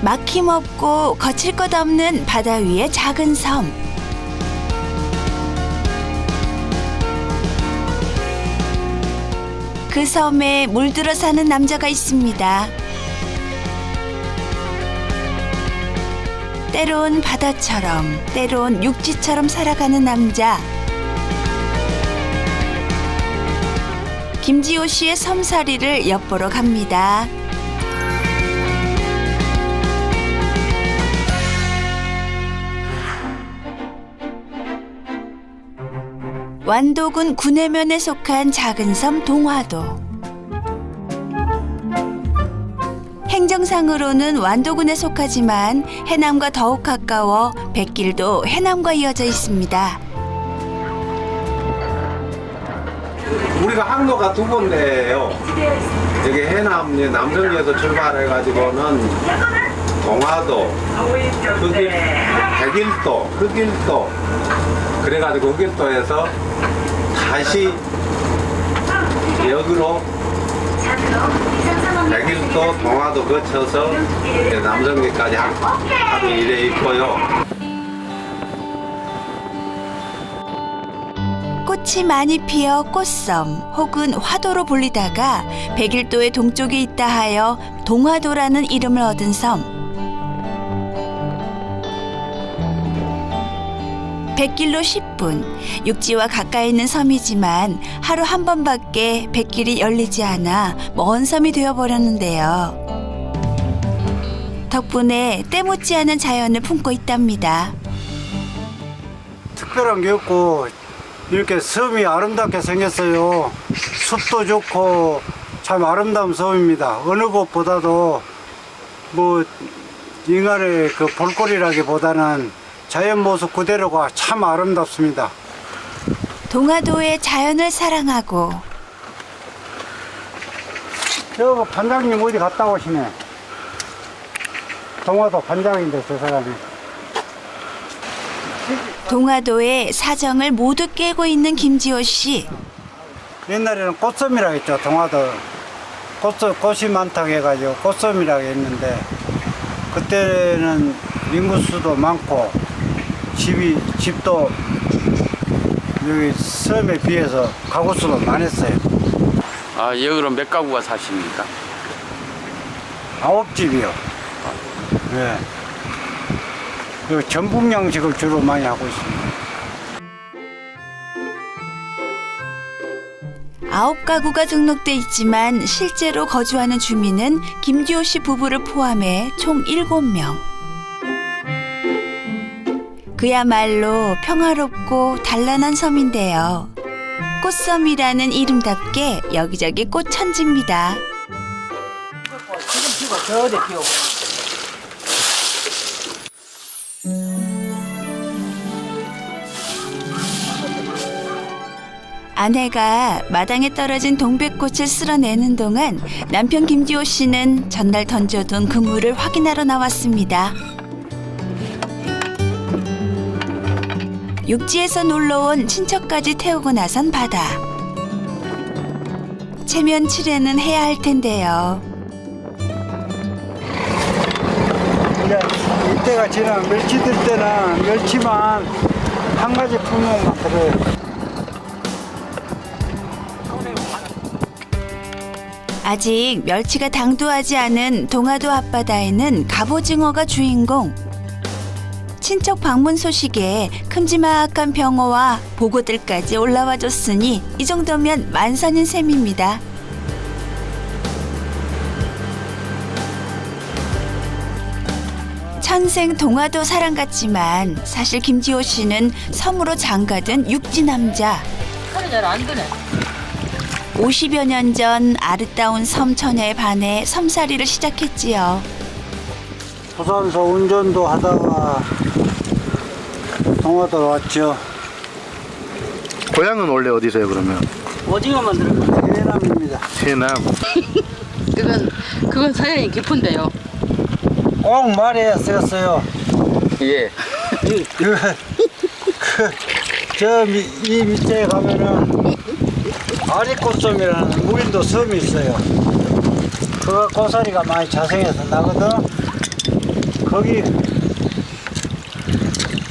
막힘없고 거칠 것 없는 바다 위의 작은 섬. 그 섬에 물들어 사는 남자가 있습니다. 때론 바다처럼, 때론 육지처럼 살아가는 남자. 김지호 씨의 섬살이를 엿보러 갑니다. 완도군 구내면에 속한 작은 섬 동화도. 행정상으로는 완도군에 속하지만 해남과 더욱 가까워 뱃길도 해남과 이어져 있습니다. 우리가 항로가 두 군데예요. 여기 해남 남성리에서 출발해가지고는 동화도, 흑일, 백일도, 흑일도, 그래가지고 흑일도에서 다시 역으로 백일도, 동화도 거쳐서 남성리까지 하루 일에 있고요. 꽃이 많이 피어 꽃섬 혹은 화도로 불리다가 백일도의 동쪽에 있다 하여 동화도라는 이름을 얻은 섬. 뱃길로 10분, 육지와 가까이 있는 섬이지만 하루 한 번밖에 뱃길이 열리지 않아 먼 섬이 되어버렸는데요. 덕분에 때묻지 않은 자연을 품고 있답니다. 특별한 게 없고 이렇게 섬이 아름답게 생겼어요. 숲도 좋고 참 아름다운 섬입니다. 어느 곳보다도 뭐 인간의 그 볼거리라기보다는 자연 모습 그대로가 참 아름답습니다. 동화도의 자연을 사랑하고 저 반장님 어디 갔다 오시네. 동화도 반장인데 저 사람이. 동화도의 사정을 모두 깨고 있는 김지호 씨. 옛날에는 꽃섬이라고 했죠. 동화도 꽃이 많다고 해가지고 꽃섬이라고 했는데 그때는 인구수도 많고 집도 여기 섬에 비해서 가구수도 많았어요. 아, 여기로 몇 가구가 사십니까? 9집이요. 네. 그 전북 양식을 주로 많이 하고 있습니다. 9가구가 등록돼 있지만 실제로 거주하는 주민은 김지호 씨 부부를 포함해 총 7명. 그야말로 평화롭고 단란한 섬인데요. 꽃섬이라는 이름답게 여기저기 꽃천지입니다. 지금 피고 저 어디 피고. 아내가 마당에 떨어진 동백꽃을 쓸어내는 동안 남편 김지호 씨는 전날 던져둔 그물을 확인하러 나왔습니다. 육지에서 놀러온 친척까지 태우고 나선 바다. 체면 칠해는 해야 할 텐데요. 이제 이때가 지나면 멸치 들 때는 멸치만 한 가지 품목만 들어요. 아직 멸치가 당도하지 않은 동화도 앞바다에는 갑오징어가 주인공. 친척 방문 소식에 큼지막한 병어와 보고들까지 올라와 줬으니 이 정도면 만선인 셈입니다. 천생 동화도 사람 같지만 사실 김지호 씨는 섬으로 장가든 육지 남자. 살이 잘 안 드네. 50여 년 전 아름다운 섬 처녀에 반해 섬살이를 시작했지요. 부산서 운전도 하다가 동화도 왔죠. 고향은 원래 어디세요 그러면? 오징어만 들어가. 해남입니다. 해남. 그건 사연이 깊은데요. 꼭 말해야 쓰였어요. 예. 이 밑에 가면은 아리꽃섬이라는 무인도 섬이 있어요. 그거 고사리가 많이 자생해서 나거든. 거기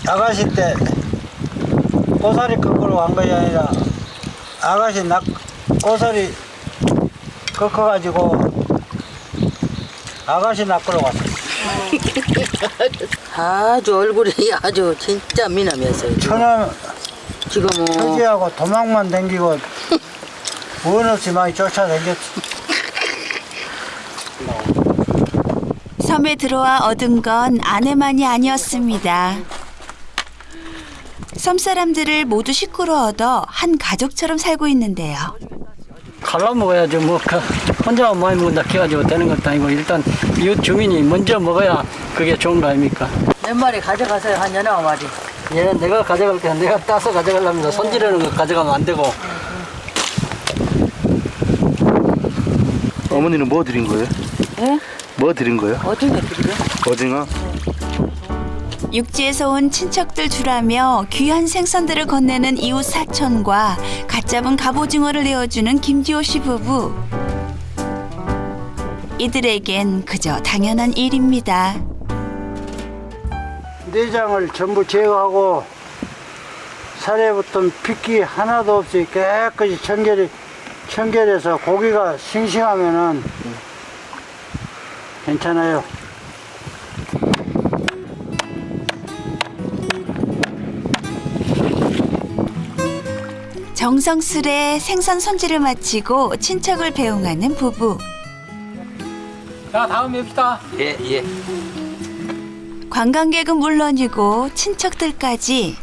아가씨 때 고사리 꺾으러 간 것이 아니라 아가씨 고사리 꺾어가지고 아가씨 낚으러 갔어. 아주 얼굴이 아주 진짜 미남이었어요. 처남 지금은 처지하고 도망만 댕기고 원 없이 많이 쫓아다녔지. 섬에 들어와 얻은 건 아내만이 아니었습니다. 섬 사람들을 모두 식구로 얻어 한 가족처럼 살고 있는데요. 갈라 먹어야지 뭐 혼자 많이 먹는다 해가지고 되는 것도 아니고 일단 이웃 주민이 먼저 먹어야 그게 좋은 거 아닙니까? 몇 마리 가져가세요. 한 9마리. 얘는 내가 가져갈 때 내가 따서 가져가려면 손질하는 거 가져가면 안 되고. 어머니는 뭐 드린 거예요? 예? 뭐 드린 거예요? 어떻게 드리죠? 오징어? 육지에서 온 친척들 주라며 귀한 생선들을 건네는 이웃 사촌과 갓 잡은 갑오징어를 내어주는 김지호 씨 부부. 이들에겐 그저 당연한 일입니다. 내장을 전부 제거하고 살에 붙은 핏기 하나도 없이 깨끗이 청결해서 고기가 싱싱하면은 괜찮아요. 정성스레 생선 손질을 마치고 친척을 배웅하는 부부. 자 다음 뵙시다. 예, 예. 관광객은 물론이고 친척들까지.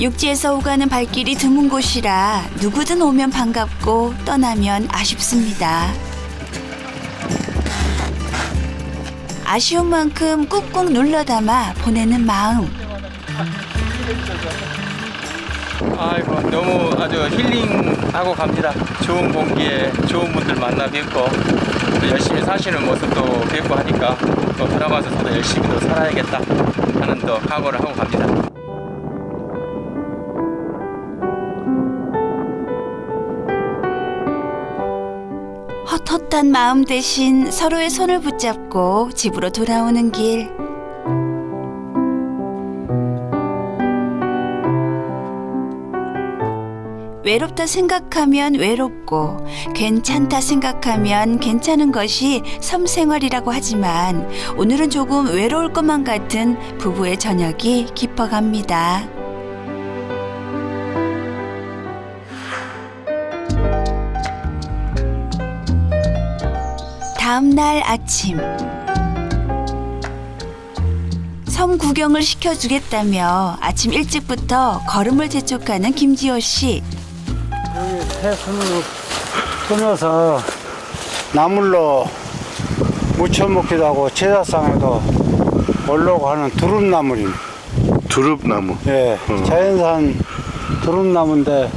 육지에서 오가는 발길이 드문 곳이라 누구든 오면 반갑고 떠나면 아쉽습니다. 아쉬운 만큼 꾹꾹 눌러 담아 보내는 마음. 아이고 너무 아주 힐링하고 갑니다. 좋은 공기에 좋은 분들 만나 뵙고 또 열심히 사시는 모습도 뵙고 하니까 또 돌아가서 더 열심히 더 살아야겠다 하는 또 각오를 하고 갑니다. 헛헛한 마음 대신 서로의 손을 붙잡고 집으로 돌아오는 길. 외롭다 생각하면 외롭고 괜찮다 생각하면 괜찮은 것이 섬 생활이라고 하지만 오늘은 조금 외로울 것만 같은 부부의 저녁이 깊어갑니다. 다음 날 아침, 섬 구경을 시켜주겠다며 아침 일찍부터 걸음을 재촉하는 김지호 씨. 여기 새순으로 끊어서 나물로 무쳐 먹기도 하고 제사상에도 올라오고 하는 두릅나물입니다. 두릅나무. 예, 자연산 두릅나무인데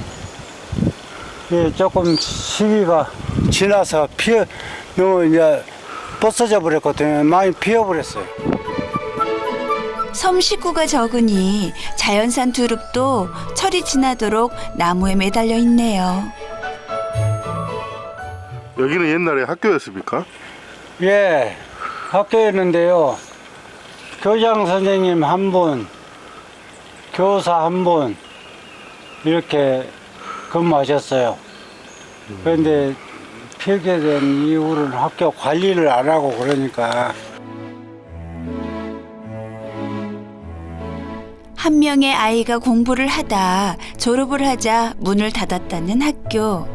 이게 조금 시기가 지나서 너무 이제 벗어져 버렸거든요. 많이 피어버렸어요. 섬 식구가 적으니 자연산 두릅도 철이 지나도록 나무에 매달려 있네요. 여기는 옛날에 학교였습니까? 예, 학교였는데요. 교장 선생님 한 분, 교사 한 분 이렇게 근무하셨어요. 그런데 폐교된 이후로는 학교 관리를 안 하고 그러니까 한 명의 아이가 공부를 하다 졸업을 하자 문을 닫았다는 학교.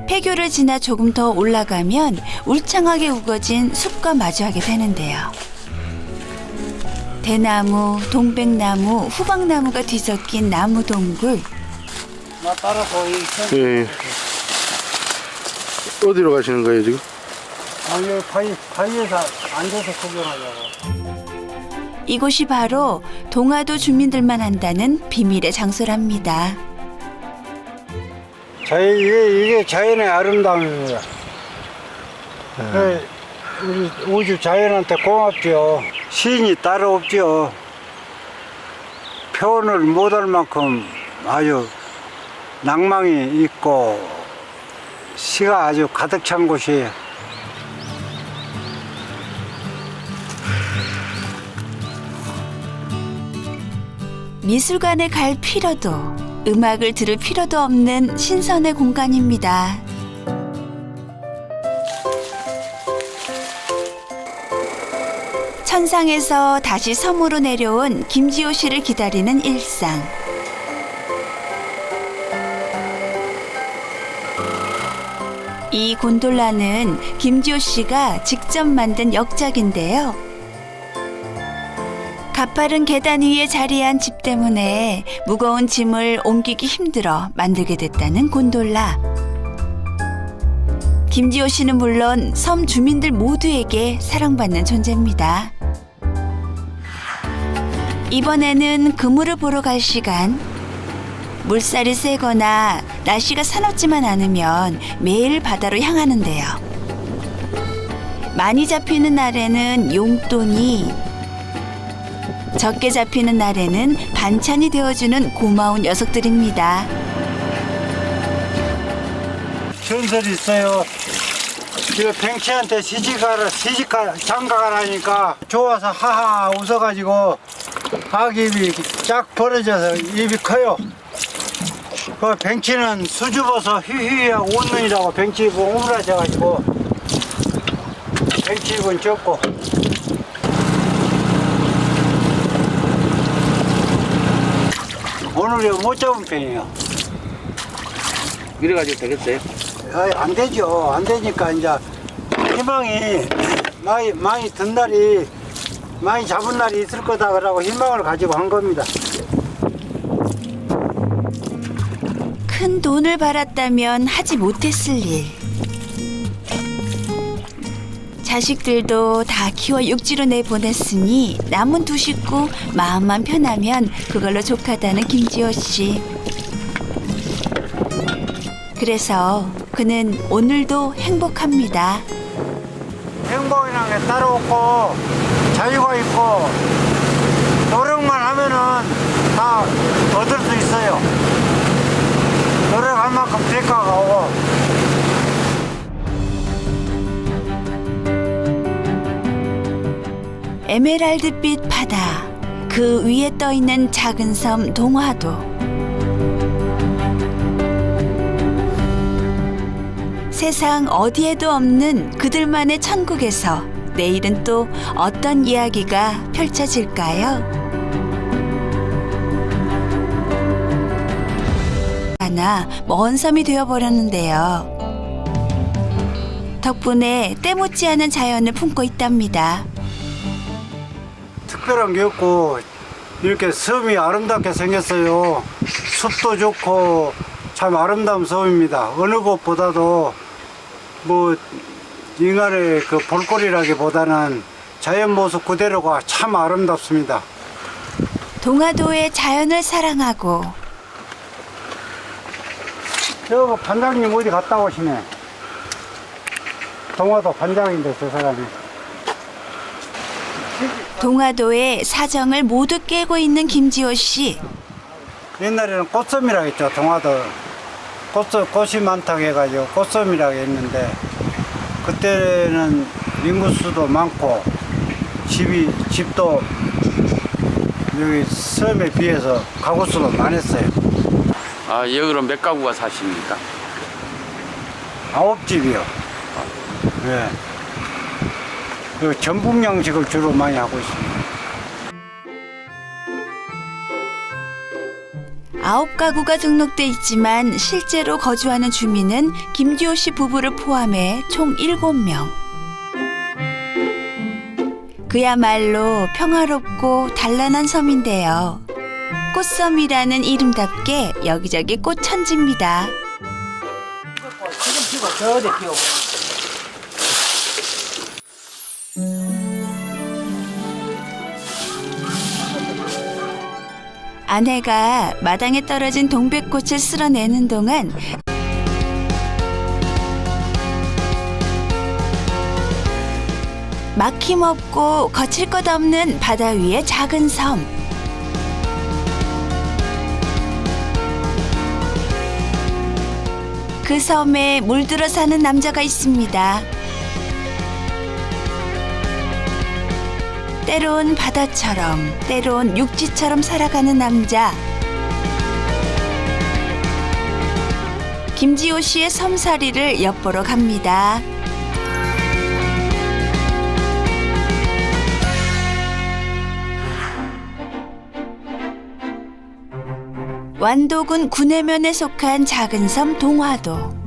폐교를 지나 조금 더 올라가면 울창하게 우거진 숲과 마주하게 되는데요. 대나무, 동백나무, 후박나무가 뒤섞인 나무 동굴. 나 따라서 예. 어디로 가시는 거예요 지금? 아니 바위에서 앉아서 구경하려고. 이곳이 바로 동화도 주민들만 한다는 비밀의 장소랍니다. 이게 자연의 아름다움입니다. 우리 우주 자연한테 고맙죠. 시인이 따로 없죠. 표현을 못할 만큼 아주 낭망이 있고 시가 아주 가득 찬 곳이에요. 미술관에 갈 필요도, 음악을 들을 필요도 없는 신선의 공간입니다. 천상에서 다시 섬으로 내려온 김지호 씨를 기다리는 일상. 이 곤돌라는 김지호 씨가 직접 만든 역작인데요. 가파른 계단 위에 자리한 집 때문에 무거운 짐을 옮기기 힘들어 만들게 됐다는 곤돌라. 김지호 씨는 물론 섬 주민들 모두에게 사랑받는 존재입니다. 이번에는 그물을 보러 갈 시간. 물살이 세거나 날씨가 사납지만 않으면 매일 바다로 향하는데요. 많이 잡히는 날에는 용돈이, 적게 잡히는 날에는 반찬이 되어주는 고마운 녀석들입니다. 전설이 있어요. 이거 뱅치한테 장가가라니까 좋아서 하하 웃어가지고 아기 입이 쫙 벌어져서 입이 커요. 그 뱅치는 수줍어서 휘휘하고 웃는이라고 뱅치 입은 오므라져가지고 뱅치 입은 적고. 오늘은 못 잡은 편이에요. 이래가지고 되겠어요? 안 되죠. 안 되니까 이제 희망이 많이 든 날이, 많이 잡은 날이 있을 거다 그러고 희망을 가지고 한 겁니다. 큰 돈을 벌었다면 하지 못했을 일. 자식들도 다 키워 육지로 내보냈으니 남은 두 식구 마음만 편하면 그걸로 족하다는 김지호 씨. 그래서 그는 오늘도 행복합니다. 행복이라는 게 따로 없고 자유가 있고 노력만 하면은 다 얻을 수 있어요. 노력할 만큼 대가가 오고. 에메랄드빛 바다, 그 위에 떠있는 작은 섬 동화도. 세상 어디에도 없는 그들만의 천국에서 내일은 또 어떤 이야기가 펼쳐질까요? 하나 먼 섬이 되어버렸는데요. 덕분에 때묻지 않은 자연을 품고 있답니다. 특별한 게 없고 이렇게 섬이 아름답게 생겼어요. 숲도 좋고 참 아름다운 섬입니다. 어느 곳보다도 뭐 인간의 그 볼거리라기보다는 자연 모습 그대로가 참 아름답습니다. 동화도의 자연을 사랑하고 저 반장님 어디 갔다 오시네. 동화도 반장인데 저 사람이. 동화도의 사정을 모두 깨고 있는 김지호 씨. 옛날에는 꽃섬이라고 했죠. 동화도 꽃이 많다고 해가지고 꽃섬이라고 했는데 그때는 인구수도 많고 집도 여기 섬에 비해서 가구수도 많았어요. 아, 여기로 몇 가구가 사십니까? 9집이요. 네. 그 전북 양식을 주로 많이 하고 있습니다. 9가구가 등록돼 있지만 실제로 거주하는 주민은 김지호 씨 부부를 포함해 총 7명. 그야말로 평화롭고 단란한 섬인데요. 꽃섬이라는 이름답게 여기저기 꽃천지입니다. 지금 피고 저 어디 피고. 아내가 마당에 떨어진 동백꽃을 쓸어내는 동안 막힘없고 거칠 것 없는 바다 위의 작은 섬. 그 섬에 물들어 사는 남자가 있습니다. 때론 바다처럼, 때론 육지처럼 살아가는 남자. 김지호 씨의 섬살이를 엿보러 갑니다. 완도군 구내면에 속한 작은 섬 동화도.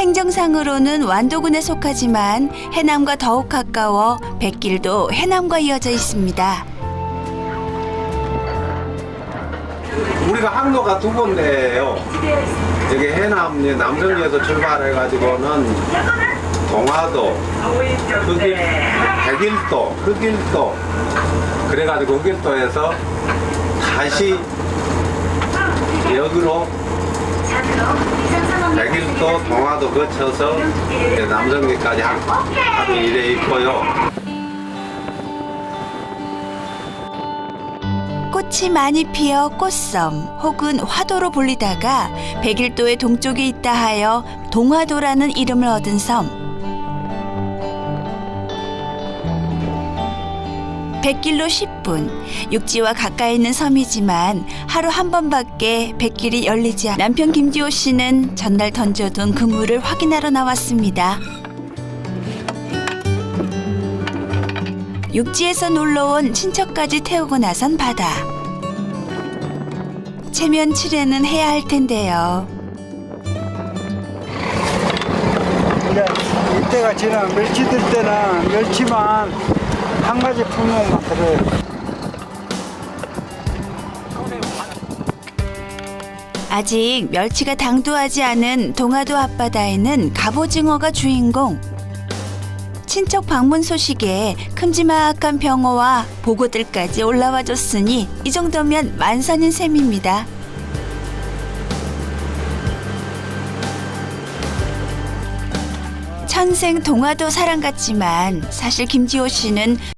행정상으로는 완도군에 속하지만 해남과 더욱 가까워 뱃길도 해남과 이어져 있습니다. 우리가 항로가 두 군데예요. 여기 해남 남정리에서 출발해가지고는 동화도, 흑일, 백일도, 흑일도, 그래가지고 흑일도에서 다시 역으로 백일도, 동화도 거쳐서 남정리까지 하루 일에 있고요. 꽃이 많이 피어 꽃섬 혹은 화도로 불리다가 백일도의 동쪽에 있다 하여 동화도라는 이름을 얻은 섬. 뱃길로 10분, 육지와 가까이 있는 섬이지만 하루 한 번밖에 뱃길이 열리지 않아 남편 김지호 씨는 전날 던져둔 그물을 확인하러 나왔습니다. 육지에서 놀러온 친척까지 태우고 나선 바다. 체면 칠해는 해야 할 텐데요. 이제 이때가 지나면 멸치 들 때는 멸치만 한 가지 품목만 들어요. 아직 멸치가 당도하지 않은 동화도 앞바다에는 갑오징어가 주인공. 친척 방문 소식에 큼지막한 병어와 보고들까지 올라와 줬으니 이 정도면 만선인 셈입니다. 천생 동화도 사람 같지만 사실 김지호 씨는